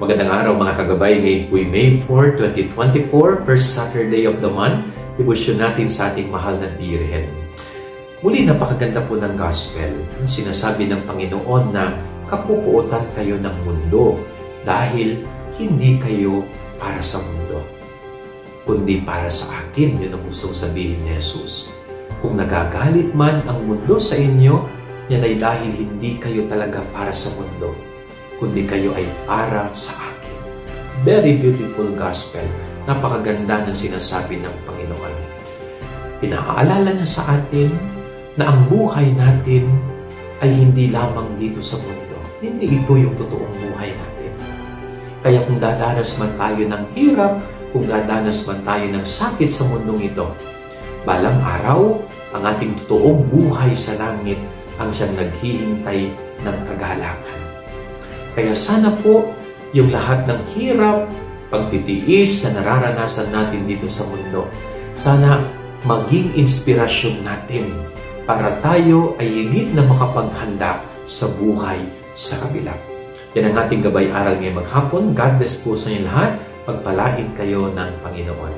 Magandang araw mga kagabay. Ngayon po'y May 4, 2024, first Saturday of the month. Devotion natin sa ating mahal na Birhen. Muli, napakaganda po ng gospel. Sinasabi ng Panginoon na kapupuotan kayo ng mundo dahil hindi kayo para sa mundo, kundi para sa akin. Yun ang gustong sabihin ni Jesus. Kung nagagalit man ang mundo sa inyo, yan ay dahil hindi kayo talaga para sa mundo, kundi kayo ay para sa akin. Very beautiful gospel. Napakaganda ng sinasabi ng Panginoon. Pinaalala niya sa atin na ang buhay natin ay hindi lamang dito sa mundo. Hindi ito yung totoong buhay natin. Kaya kung dadanas man tayo ng hirap, kung dadanas man tayo ng sakit sa mundong ito, balang araw, ang ating totoong buhay sa langit ang siyang naghihintay ng kagalakan. Kaya sana po, yung lahat ng hirap, pagtitiis na nararanasan natin dito sa mundo, sana maging inspirasyon natin para tayo ay higit na makapaghanda sa buhay sa kabila. Yan ang ating gabay aral ngayong maghapon. God bless po sa inyo lahat. Pagpalain kayo ng Panginoon.